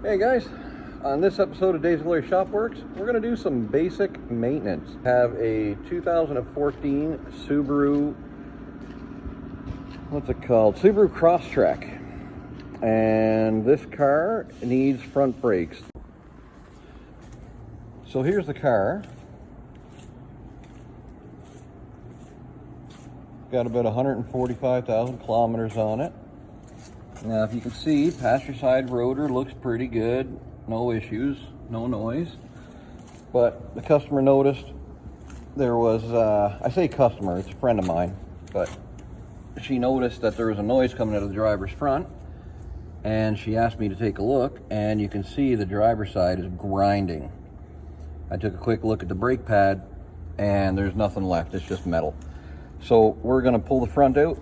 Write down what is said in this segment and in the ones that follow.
Hey guys, on this episode of Days of Glory Shop Works, we're going to do some basic maintenance. Have a 2014 Subaru, what's it called? Subaru Crosstrek. And this car needs front brakes. So here's the car. Got about 145,000 kilometers on it. Now, if you can see, passenger side rotor looks pretty good. No issues, no noise. But the customer noticed there was, I say customer, it's a friend of mine, but she noticed that there was a noise coming out of the driver's front, and she asked me to take a look, and you can see the driver's side is grinding. I took a quick look at the brake pad, and there's nothing left, it's just metal. So we're gonna pull the front out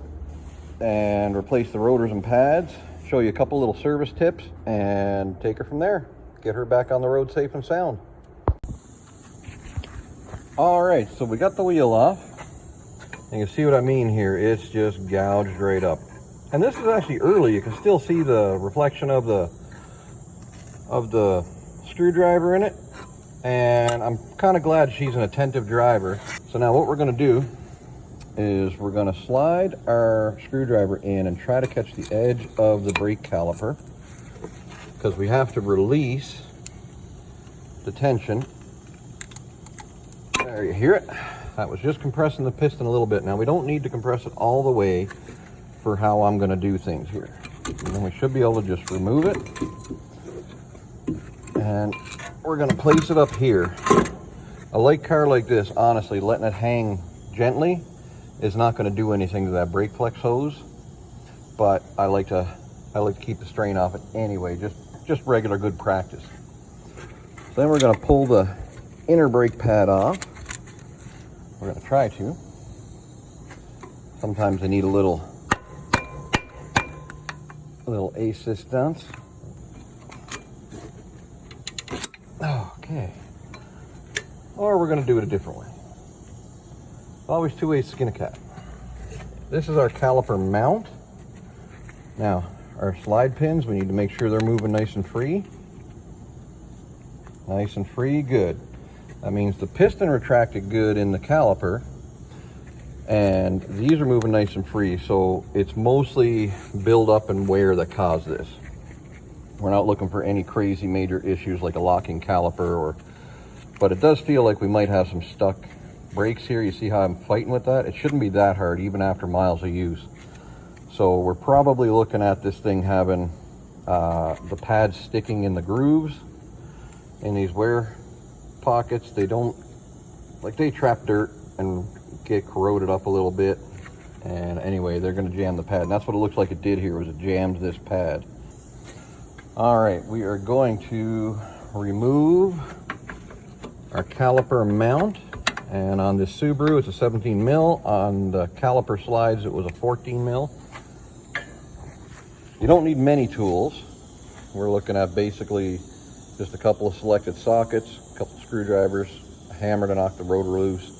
and replace the rotors and pads, show you a couple little service tips, and take her from there. Get her back on the road safe and sound. All right, so we got the wheel off. You can see what I mean here. It's just gouged right up. And this is actually early. You can still see the reflection of the screwdriver in it. And I'm kind of glad she's an attentive driver. So now what we're gonna do is we're going to slide our screwdriver in and try to catch the edge of the brake caliper, because we have to release the tension. There, you hear it? That was just compressing the piston a little bit. Now we don't need to compress it all the way for how I'm going to do things here. And then we should be able to just remove it, and we're going to place it up here. A light car like this, honestly, letting it hang gently is not going to do anything to that brake flex hose, but I like to keep the strain off it anyway, just regular good practice. So then we're going to pull the inner brake pad off. We're going to try to. Sometimes they need a little assistance. Okay. Or we're going to do it a different way. Always two ways to skin a cat. This is our caliper mount. Now, our slide pins, we need to make sure they're moving nice and free. Nice and free, good. That means the piston retracted good in the caliper, and these are moving nice and free, so it's mostly build up and wear that caused this. We're not looking for any crazy major issues like a locking caliper, but it does feel like we might have some stuck brakes here. You see how I'm fighting with that? It shouldn't be that hard even after miles of use. So we're probably looking at this thing having the pads sticking in the grooves in these wear pockets. They trap dirt and get corroded up a little bit, and anyway, they're going to jam the pad, and that's what it looks like it did here, was it jammed this pad. All right, we are going to remove our caliper mount. And on this Subaru, it's a 17 mil. On the caliper slides, it was a 14 mil. You don't need many tools. We're looking at basically just a couple of selected sockets, a couple of screwdrivers, a hammer to knock the rotor loose,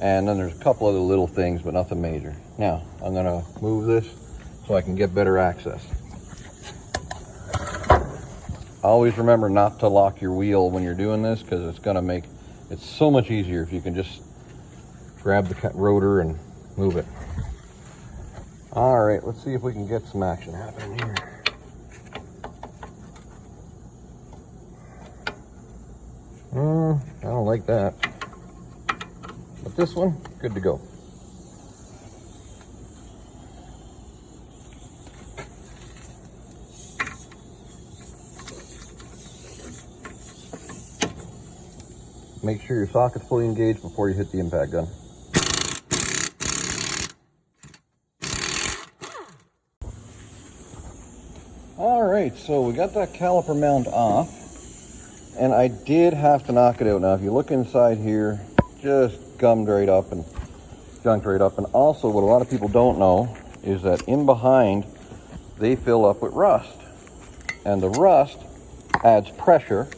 and then there's a couple other little things, but nothing major. Now, I'm gonna move this so I can get better access. Always remember not to lock your wheel when you're doing this, because it's gonna make it's so much easier if you can just grab the rotor and move it. All right, let's see if we can get some action happening here. I don't like that. But this one, good to go. Make sure your socket's fully engaged before you hit the impact gun. All right, so we got that caliper mount off, and I did have to knock it out. Now, if you look inside here, just gummed right up and junked right up. And also, what a lot of people don't know is that in behind, they fill up with rust, and the rust adds pressure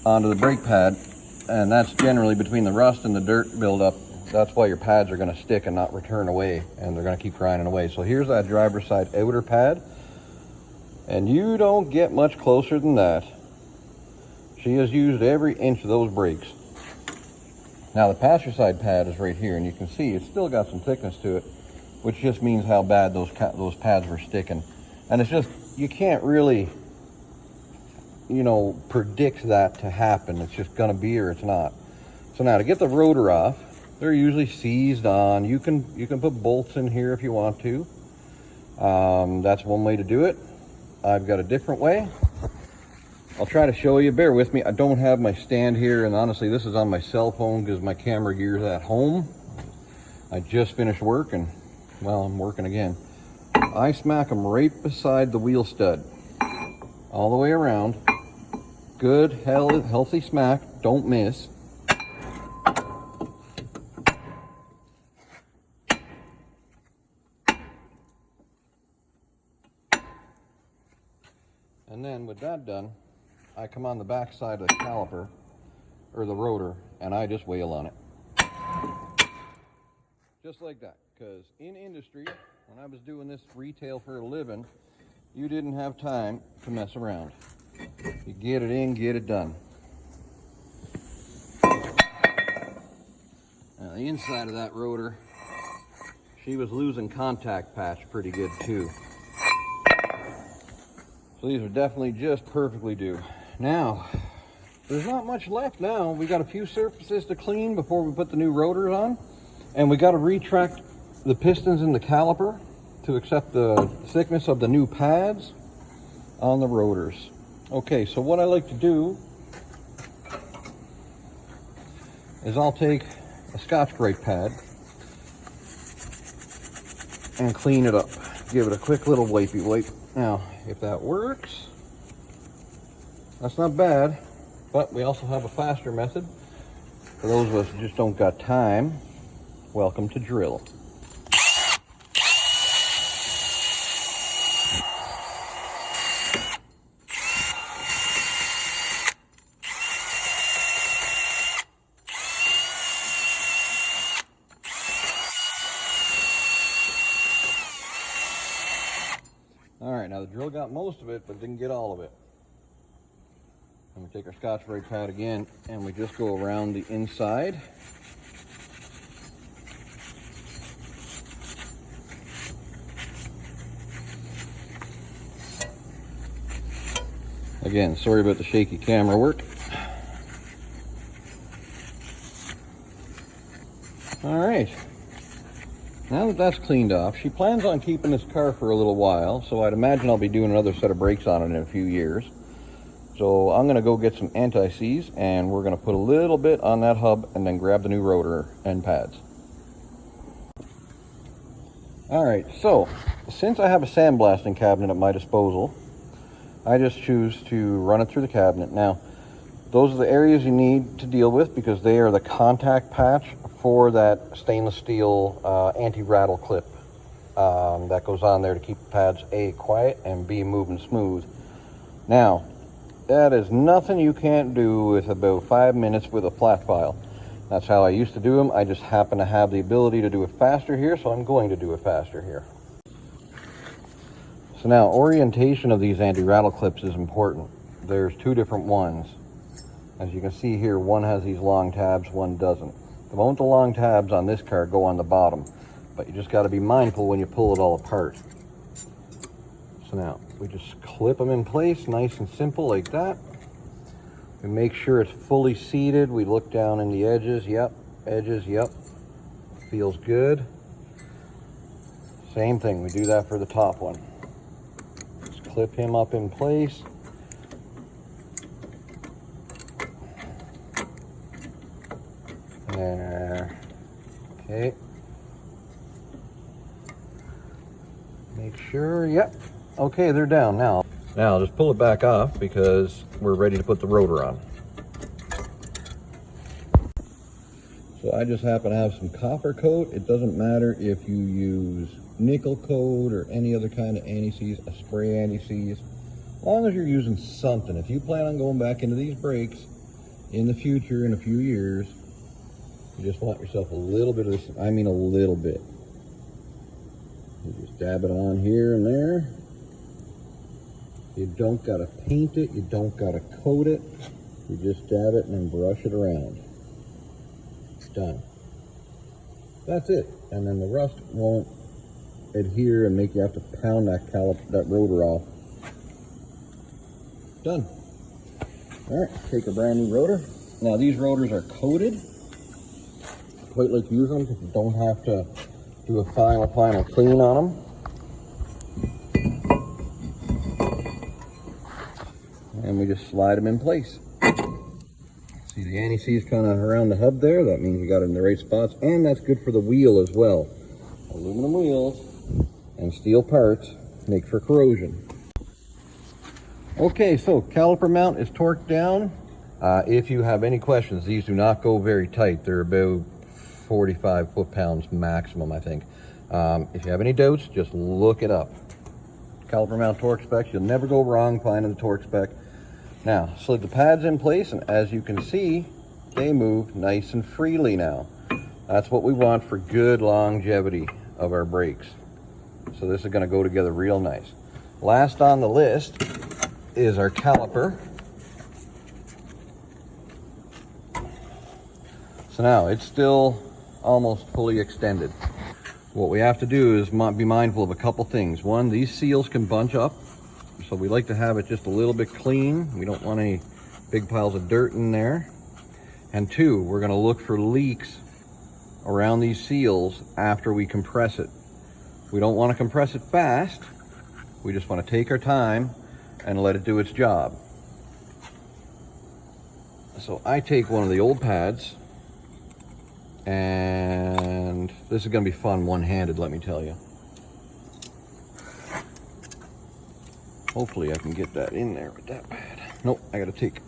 onto the brake pad, and that's generally between the rust and the dirt buildup. That's why your pads are going to stick and not return away, and they're going to keep grinding away. So here's that driver's side outer pad. And you don't get much closer than that. She has used every inch of those brakes. Now the passenger side pad is right here, and you can see it's still got some thickness to it, which just means how bad those pads were sticking. And it's just, you can't really, you know, predict that to happen. It's just gonna be or it's not. So now to get the rotor off, they're usually seized on. You can put bolts in here if you want to. That's one way to do it. I've got a different way. I'll try to show you, bear with me. I don't have my stand here, and honestly this is on my cell phone because my camera gear's at home. I just finished work and, well, I'm working again. I smack them right beside the wheel stud, all the way around. Good, healthy smack, don't miss. And then with that done, I come on the back side of the caliper, or the rotor, and I just wheel on it. Just like that, because in industry, when I was doing this retail for a living, you didn't have time to mess around. You get it in, get it done. Now the inside of that rotor, she was losing contact patch pretty good too. So these are definitely just perfectly due. Now, there's not much left now. We got a few surfaces to clean before we put the new rotors on. And we got to retract the pistons in the caliper to accept the thickness of the new pads on the rotors. Okay, so what I like to do is I'll take a Scotch Brite pad and clean it up. Give it a quick little wipey wipe. Now, if that works, that's not bad, but we also have a faster method. For those of us who just don't got time, welcome to drill. All right, now the drill got most of it, but didn't get all of it. And we take our Scotch Brite pad again, and we just go around the inside. Again, sorry about the shaky camera work. All right. Now that that's cleaned off, she plans on keeping this car for a little while, so I'd imagine I'll be doing another set of brakes on it in a few years. So I'm gonna go get some anti-seize, and we're gonna put a little bit on that hub and then grab the new rotor and pads. All right, so since I have a sandblasting cabinet at my disposal, I just choose to run it through the cabinet. Now, those are the areas you need to deal with because they are the contact patch for that stainless steel anti-rattle clip that goes on there to keep the pads A, quiet, and B, moving smooth. Now, that is nothing you can't do with about 5 minutes with a flat file. That's how I used to do them. I just happen to have the ability to do it faster here, so I'm going to do it faster here. So now, orientation of these anti-rattle clips is important. There's two different ones. As you can see here, one has these long tabs, one doesn't. The moment the long tabs on this car go on the bottom, but you just got to be mindful when you pull it all apart. So now, we just clip them in place, nice and simple like that. We make sure it's fully seated. We look down in the edges, yep, feels good. Same thing, we do that for the top one. Just clip him up in place. There, okay. Make sure, yep. Okay, they're down now. Now just pull it back off because we're ready to put the rotor on. So I just happen to have some copper coat. It doesn't matter if you use nickel coat or any other kind of anti-seize, a spray anti-seize, as long as you're using something. If you plan on going back into these brakes in the future, in a few years, you just want yourself a little bit of this, I mean a little bit. You just dab it on here and there. You don't gotta paint it, you don't gotta coat it. You just dab it and then brush it around. It's done. That's it. And then the rust won't adhere and make you have to pound that rotor off. Done. All right, take a brand new rotor. Now these rotors are coated. Quite like to use them because you don't have to do a final clean on them. And we just slide them in place. See the anti-seize kind of around the hub there? That means you got it in the right spots, and that's good for the wheel as well. Aluminum wheels and steel parts make for corrosion. Okay, so caliper mount is torqued down. If you have any questions, these do not go very tight. They're about 45 foot-pounds maximum, I think. If you have any doubts, just look it up. Caliper mount torque specs, you'll never go wrong finding the torque spec. Now, slid the pads in place, and as you can see, they move nice and freely now. That's what we want for good longevity of our brakes. So this is going to go together real nice. Last on the list is our caliper. So now it's still almost fully extended. What we have to do is be mindful of a couple things. One, these seals can bunch up, so we like to have it just a little bit clean. We don't want any big piles of dirt in there. And two, we're going to look for leaks around these seals after we compress it. We don't want to compress it fast. We just want to take our time and let it do its job. So I take one of the old pads, and this is going to be fun one-handed, let me tell you. Hopefully I can get that in there with that pad. Nope, I got to take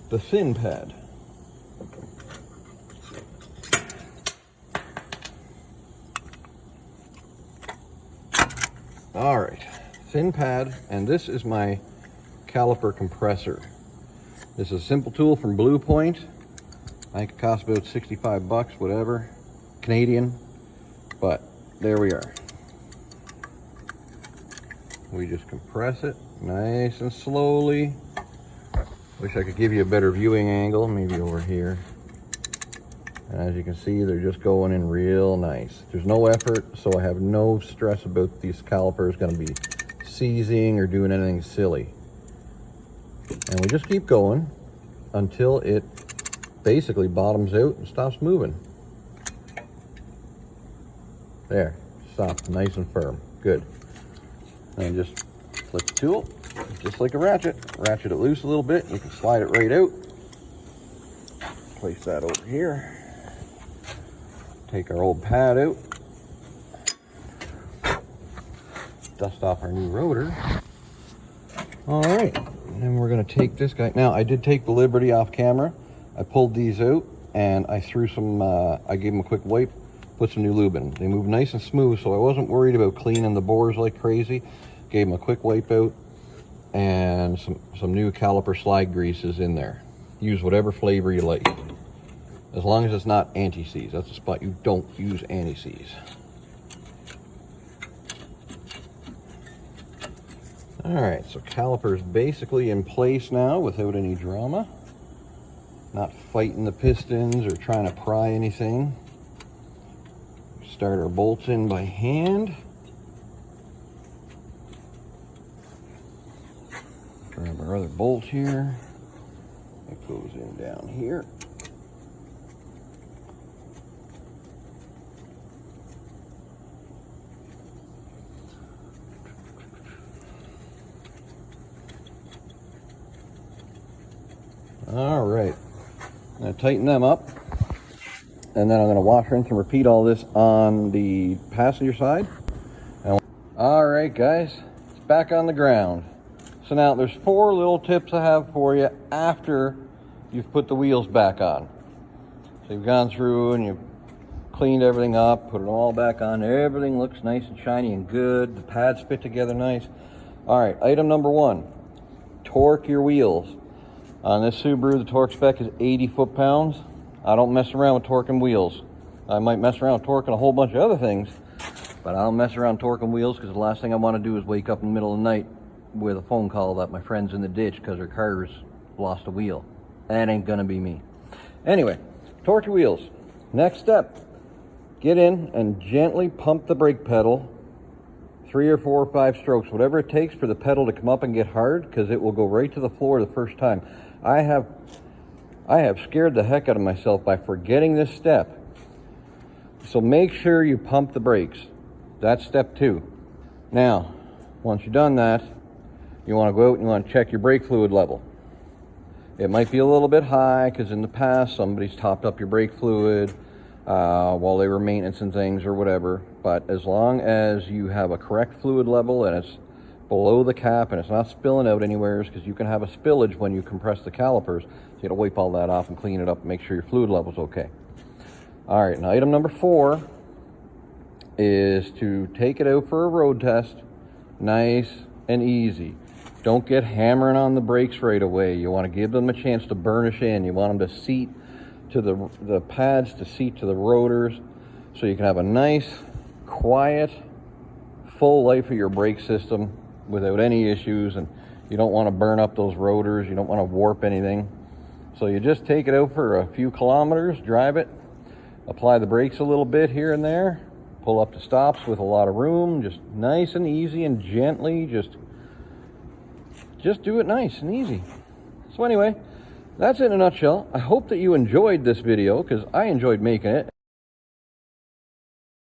the thin pad. All right, thin pad, and this is my caliper compressor. This is a simple tool from Blue Point. I think it costs about 65 bucks, whatever, Canadian, but there we are. We just compress it nice and slowly. Wish I could give you a better viewing angle, maybe over here. And as you can see, they're just going in real nice. There's no effort, so I have no stress about these calipers going to be seizing or doing anything silly. And we just keep going until it basically bottoms out and stops moving. There, stopped nice and firm. Good. And just flip the tool, just like a ratchet. Ratchet it loose a little bit, you can slide it right out. Place that over here. Take our old pad out. Dust off our new rotor. All right, and then we're gonna take this guy. Now, I did take the liberty off camera. I pulled these out and I threw some, I gave them a quick wipe, put some new lube in. They move nice and smooth, so I wasn't worried about cleaning the bores like crazy. Gave them a quick wipe out and some new caliper slide greases in there. Use whatever flavor you like. As long as it's not anti-seize. That's the spot you don't use anti-seize. All right, so caliper's basically in place now without any drama. Not fighting the pistons or trying to pry anything. Start our bolts in by hand. Grab our other bolt here. It goes in down here. All right, I'm going to tighten them up, and then I'm going to wash, rinse, and repeat all this on the passenger side. All right, guys, it's back on the ground. So now there's 4 little tips I have for you after you've put the wheels back on. So you've gone through and you've cleaned everything up, put it all back on. Everything looks nice and shiny and good. The pads fit together nice. All right, item number 1, torque your wheels. On this Subaru, the torque spec is 80 foot-pounds. I don't mess around with torquing wheels. I might mess around with torquing a whole bunch of other things, but I don't mess around torquing wheels because the last thing I want to do is wake up in the middle of the night with a phone call that my friend's in the ditch because her car's lost a wheel. That ain't gonna be me. Anyway, torque your wheels. Next step, get in and gently pump the brake pedal 3 or 4 or 5 strokes, whatever it takes for the pedal to come up and get hard, because it will go right to the floor the first time. I have scared the heck out of myself by forgetting this step. So make sure you pump the brakes. That's step 2. Now, once you've done that, you want to go out and you want to check your brake fluid level. It might be a little bit high because in the past somebody's topped up your brake fluid while they were maintenance and things or whatever. But as long as you have a correct fluid level and it's below the cap and it's not spilling out anywhere, because you can have a spillage when you compress the calipers. So you got to wipe all that off and clean it up and make sure your fluid level's okay. All right, and item number 4 is to take it out for a road test, nice and easy. Don't get hammering on the brakes right away. You want to give them a chance to burnish in. You want them to seat to the pads, to seat to the rotors, so you can have a nice, quiet, full life of your brake system without any issues. And you don't want to burn up those rotors. You don't want to warp anything. So you just take it out for a few kilometers, drive it, apply the brakes a little bit here and there, pull up to stops with a lot of room, just nice and easy and gently, just do it nice and easy. So anyway, that's it in a nutshell. I hope that you enjoyed this video, because I enjoyed making it.